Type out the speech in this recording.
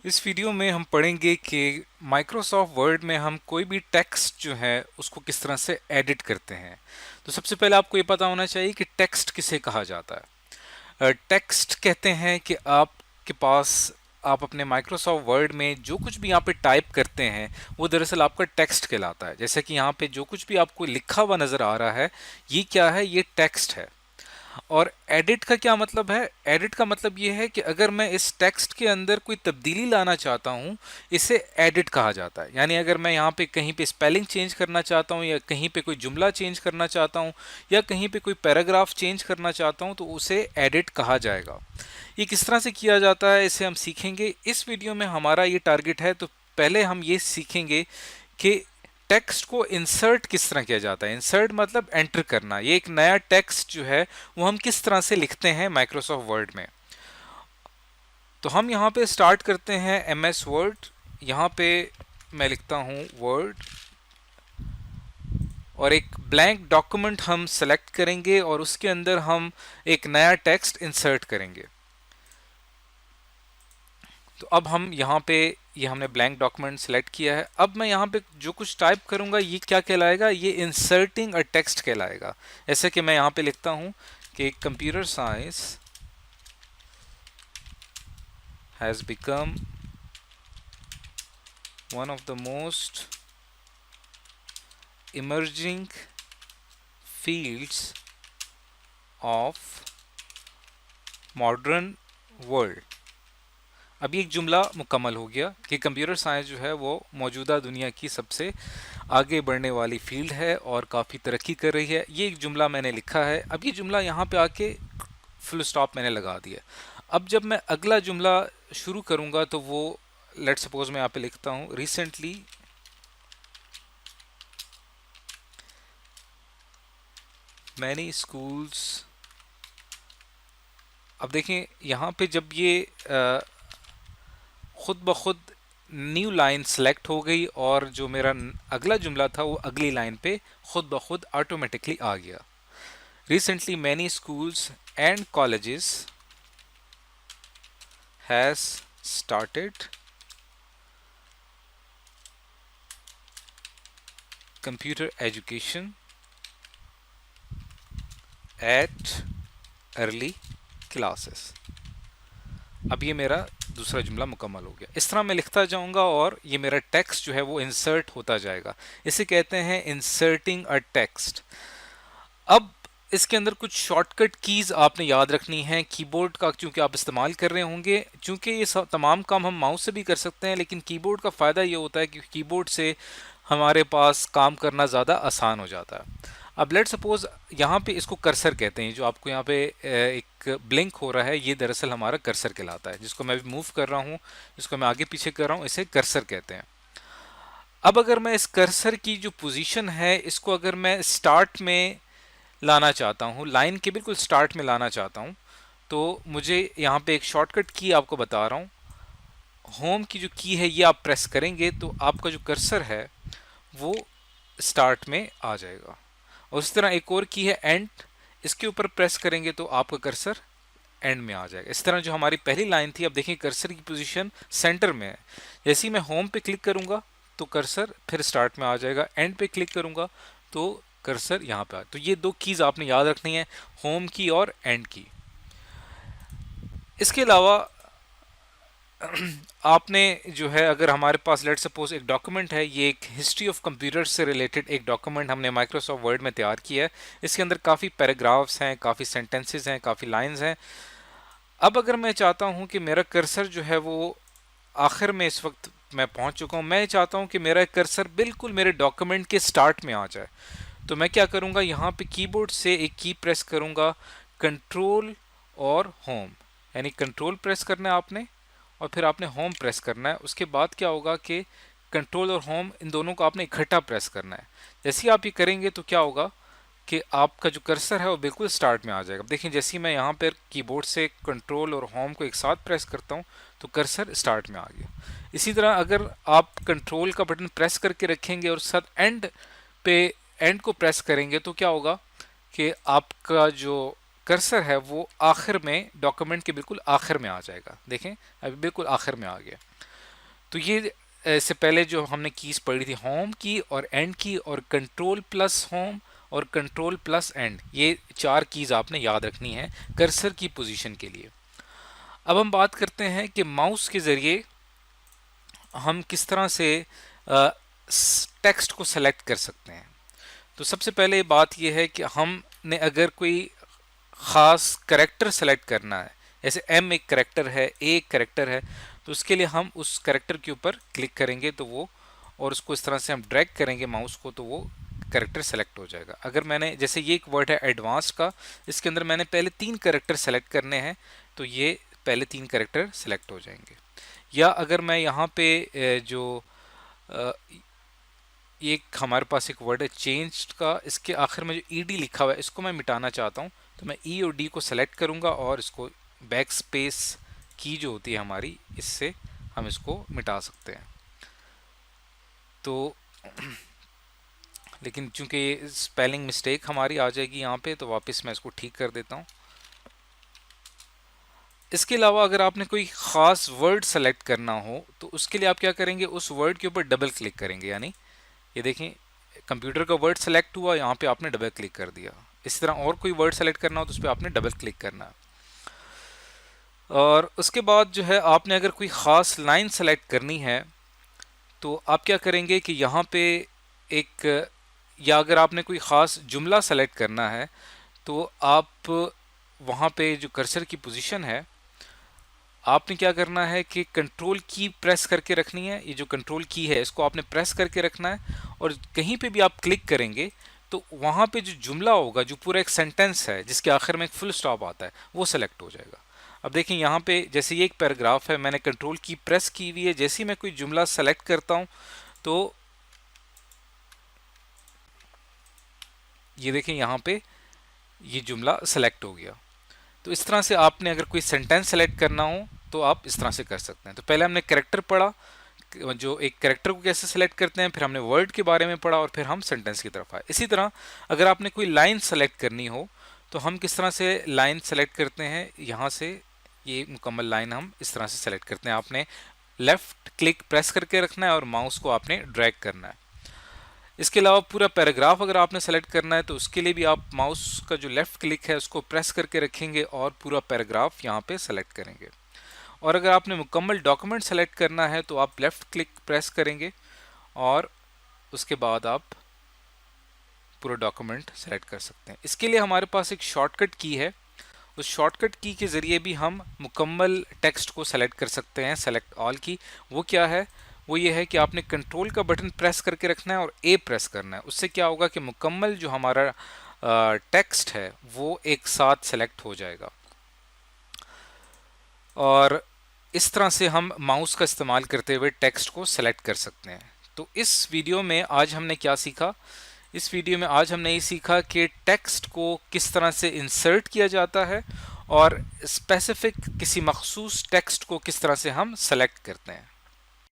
इस वीडियो में हम पढ़ेंगे कि माइक्रोसॉफ्ट वर्ड में हम कोई भी टेक्स्ट जो है उसको किस तरह से एडिट करते हैं। तो सबसे पहले आपको ये पता होना चाहिए कि टेक्स्ट किसे कहा जाता है। टेक्स्ट कहते हैं कि आपके पास आप अपने माइक्रोसॉफ्ट वर्ड में जो कुछ भी यहाँ पे टाइप करते हैं वो दरअसल आपका टेक्स्ट कहलाता है। जैसे कि यहाँ पे जो कुछ भी आपको लिखा हुआ नज़र आ रहा है ये क्या है, ये टेक्स्ट है। और एडिट का क्या मतलब है? एडिट का मतलब ये है कि अगर मैं इस टेक्स्ट के अंदर कोई तब्दीली लाना चाहता हूँ, इसे एडिट कहा जाता है। यानी अगर मैं यहाँ पे कहीं पे स्पेलिंग चेंज करना चाहता हूँ या कहीं पे कोई जुमला चेंज करना चाहता हूँ या कहीं पे कोई पैराग्राफ चेंज करना चाहता हूँ तो उसे एडिट कहा जाएगा। ये किस तरह से किया जाता है इसे हम सीखेंगे इस वीडियो में। हमारा ये टारगेट है, तो पहले हम ये सीखेंगे कि टेक्स्ट को इंसर्ट किस तरह किया जाता है। इंसर्ट मतलब एंटर करना। ये एक नया टेक्स्ट जो है वो हम किस तरह से लिखते हैं माइक्रोसॉफ्ट वर्ड में। तो हम यहाँ पे स्टार्ट करते हैं एम एस वर्ड। यहाँ पे मैं लिखता हूँ वर्ड और एक ब्लैंक डॉक्यूमेंट हम सेलेक्ट करेंगे और उसके अंदर हम एक नया टेक्स्ट इंसर्ट करेंगे। तो अब हम यहाँ पे ये हमने ब्लैंक डॉक्यूमेंट सेलेक्ट किया है। अब मैं यहाँ पे जो कुछ टाइप करूँगा ये क्या कहलाएगा, ये इंसर्टिंग अ टेक्स्ट कहलाएगा। ऐसे कि मैं यहाँ पे लिखता हूँ कि computer science has become one of the most emerging fields of modern world. अब ये एक जुमला मुकम्मल हो गया कि कंप्यूटर साइंस जो है वो मौजूदा दुनिया की सबसे आगे बढ़ने वाली फील्ड है और काफ़ी तरक्की कर रही है। ये एक जुमला मैंने लिखा है। अब ये जुमला यहाँ पे आके फुल स्टॉप मैंने लगा दिया। अब जब मैं अगला जुमला शुरू करूँगा तो वो लेट सपोज मैं यहाँ पे लिखता हूँ रिसेंटली मैनी स्कूल्स। अब देखें यहाँ पे जब ये खुद ब खुद न्यू लाइन सेलेक्ट हो गई और जो मेरा अगला जुमला था वो अगली लाइन पे खुद ब खुद ऑटोमेटिकली आ गया। Recently many schools and colleges has started computer education at early classes. अब ये मेरा दूसरा जुमला मुकम्मल हो गया। इस तरह मैं लिखता जाऊंगा और ये मेरा टेक्स्ट जो है वो इंसर्ट होता जाएगा। इसे कहते हैं इंसर्टिंग अ टेक्स्ट। अब इसके अंदर कुछ शॉर्टकट कीज़ आपने याद रखनी है कीबोर्ड का, क्योंकि आप इस्तेमाल कर रहे होंगे। चूंकि ये तमाम काम हम माउस से भी कर सकते हैं, लेकिन कीबोर्ड का फ़ायदा ये होता है कि कीबोर्ड से हमारे पास काम करना ज़्यादा आसान हो जाता है। अब लेट सपोज यहाँ पे इसको कर्सर कहते हैं। जो आपको यहाँ पे एक ब्लिंक हो रहा है ये दरअसल हमारा कर्सर कहलाता है, जिसको मैं भी मूव कर रहा हूँ, जिसको मैं आगे पीछे कर रहा हूँ, इसे कर्सर कहते हैं। अब अगर मैं इस कर्सर की जो पोजीशन है इसको अगर मैं स्टार्ट में लाना चाहता हूँ, लाइन के बिल्कुल स्टार्ट में लाना चाहता हूँ, तो मुझे यहाँ पे एक शॉर्टकट की आपको बता रहा हूँ। होम की जो की है ये आप प्रेस करेंगे तो आपका जो कर्सर है वो स्टार्ट में आ जाएगा। और उस तरह एक और की है एंड, इसके ऊपर प्रेस करेंगे तो आपका कर्सर एंड में आ जाएगा। इस तरह जो हमारी पहली लाइन थी, अब देखिए कर्सर की पोजीशन सेंटर में है। जैसे ही मैं होम पे क्लिक करूंगा तो कर्सर फिर स्टार्ट में आ जाएगा, एंड पे क्लिक करूंगा तो कर्सर यहाँ पे आ। तो ये दो कीज आपने याद रखनी है, होम की और एंड की। इसके अलावा आपने जो है अगर हमारे पास लेट सपोज एक डॉक्यूमेंट है, ये एक हिस्ट्री ऑफ कंप्यूटर से रिलेटेड एक डॉक्यूमेंट हमने माइक्रोसॉफ्ट वर्ड में तैयार किया है। इसके अंदर काफ़ी पैराग्राफ्स हैं, काफ़ी सेंटेंसेस हैं, काफ़ी लाइंस हैं। अब अगर मैं चाहता हूं कि मेरा कर्सर जो है वो आखिर में इस वक्त मैं पहुंच चुका हूं, मैं चाहता हूं कि मेरा कर्सर बिल्कुल मेरे डॉक्यूमेंट के स्टार्ट में आ जाए, तो मैं क्या करूंगा, यहाँ पे कीबोर्ड से एक की प्रेस करूंगा, कंट्रोल और होम। यानी कंट्रोल प्रेस करना है आपने और फिर आपने होम प्रेस करना है। उसके बाद क्या होगा कि कंट्रोल और होम इन दोनों को आपने इकट्ठा प्रेस करना है। जैसे ही आप ये करेंगे तो क्या होगा कि आपका जो कर्सर है वो बिल्कुल स्टार्ट में आ जाएगा। देखिए जैसे ही मैं यहाँ पर कीबोर्ड से कंट्रोल और होम को एक साथ प्रेस करता हूँ तो कर्सर स्टार्ट में आ गया। इसी तरह अगर आप कंट्रोल का बटन प्रेस करके रखेंगे और साथ एंड पे एंड को प्रेस करेंगे तो क्या होगा कि आपका जो कर्सर है वो आखिर में, डॉक्यूमेंट के बिल्कुल आखिर में आ जाएगा। देखें अभी बिल्कुल आखिर में आ गया। तो ये इससे पहले जो हमने कीज पढ़ी थी, होम की और एंड की और कंट्रोल प्लस होम और कंट्रोल प्लस एंड, ये 4 कीज आपने याद रखनी है कर्सर की पोजीशन के लिए। अब हम बात करते हैं कि माउस के ज़रिए हम किस तरह से टेक्स्ट को सेलेक्ट कर सकते हैं। तो सबसे पहले बात यह है कि हमने अगर कोई ख़ास करेक्टर सेलेक्ट करना है, जैसे एम एक करेक्टर है, ए एक करेक्टर है, तो उसके लिए हम उस करेक्टर के ऊपर क्लिक करेंगे तो वो, और उसको इस तरह से हम ड्रैग करेंगे माउस को तो वो करेक्टर सेलेक्ट हो जाएगा। अगर मैंने, जैसे ये एक वर्ड है एडवांस का, इसके अंदर मैंने पहले 3 करेक्टर सेलेक्ट करने हैं तो ये पहले 3 करेक्टर सेलेक्ट हो जाएंगे। या अगर मैं यहाँ पे जो एक हमारे पास एक वर्ड है चेंज का, इसके आखिर में जो ईडी लिखा हुआ है इसको मैं मिटाना चाहता हूँ तो मैं ई और डी को सेलेक्ट करूँगा और इसको बैक स्पेस की जो होती है हमारी, इससे हम इसको मिटा सकते हैं। तो लेकिन चूंकि स्पेलिंग मिस्टेक हमारी आ जाएगी यहाँ पे, तो वापस मैं इसको ठीक कर देता हूँ। इसके अलावा अगर आपने कोई ख़ास वर्ड सेलेक्ट करना हो तो उसके लिए आप क्या करेंगे, उस वर्ड के ऊपर डबल क्लिक करेंगे। यानी ये देखें, कंप्यूटर का वर्ड सेलेक्ट हुआ, यहाँ पे आपने डबल क्लिक कर दिया। इसी तरह और कोई वर्ड सेलेक्ट करना हो तो उस पर आपने डबल क्लिक करना है। और उसके बाद जो है आपने अगर कोई ख़ास लाइन सेलेक्ट करनी है तो आप क्या करेंगे कि यहाँ पे एक, या अगर आपने कोई ख़ास जुमला सेलेक्ट करना है तो आप वहाँ पे जो कर्सर की पोजीशन है, आपने क्या करना है कि कंट्रोल की प्रेस करके रखनी है। ये जो कंट्रोल की है इसको आपने प्रेस करके रखना है, और कहीं पे भी आप क्लिक करेंगे तो वहाँ पे जो जुमला होगा, जो पूरा एक सेंटेंस है जिसके आखिर में एक फुल स्टॉप आता है, वो सेलेक्ट हो जाएगा। अब देखिए यहाँ पे जैसे ये एक पैराग्राफ है, मैंने कंट्रोल की प्रेस की हुई है, जैसे ही मैं कोई जुमला सेलेक्ट करता हूँ तो ये देखें यहाँ पे ये जुमला सेलेक्ट हो गया। तो इस तरह से आपने अगर कोई सेंटेंस सेलेक्ट करना हो तो आप इस तरह से कर सकते हैं। तो पहले हमने कैरेक्टर पढ़ा, जो एक कैरेक्टर को कैसे सेलेक्ट करते हैं, फिर हमने वर्ड के बारे में पढ़ा और फिर हम सेंटेंस की तरफ आए। इसी तरह अगर आपने कोई लाइन सेलेक्ट करनी हो तो हम किस तरह से लाइन सेलेक्ट करते हैं, यहाँ से ये मुकम्मल लाइन हम इस तरह से सेलेक्ट करते हैं। आपने लेफ्ट क्लिक प्रेस करके रखना है और माउस को आपने ड्रैग करना है। इसके अलावा पूरा पैराग्राफ अगर आपने सेलेक्ट करना है तो उसके लिए भी आप माउस का जो लेफ्ट क्लिक है उसको प्रेस करके रखेंगे और पूरा पैराग्राफ यहाँ पे सेलेक्ट करेंगे। और अगर आपने मुकम्मल डॉक्यूमेंट सेलेक्ट करना है तो आप लेफ्ट क्लिक प्रेस करेंगे और उसके बाद आप पूरा डॉक्यूमेंट सेलेक्ट कर सकते हैं। इसके लिए हमारे पास एक शॉर्टकट की है, उस शॉर्टकट की के ज़रिए भी हम मुकम्मल टेक्स्ट को सेलेक्ट कर सकते हैं, सेलेक्ट ऑल की। वो क्या है, वो ये है कि आपने कंट्रोल का बटन प्रेस करके रखना है और ए प्रेस करना है। उससे क्या होगा कि मुकम्मल जो हमारा टेक्स्ट है वो एक साथ सेलेक्ट हो जाएगा। और इस तरह से हम माउस का इस्तेमाल करते हुए टेक्स्ट को सेलेक्ट कर सकते हैं। तो इस वीडियो में आज हमने क्या सीखा, इस वीडियो में आज हमने ये सीखा कि टेक्स्ट को किस तरह से इंसर्ट किया जाता है और स्पेसिफिक किसी मखसूस टेक्स्ट को किस तरह से हम सेलेक्ट करते हैं।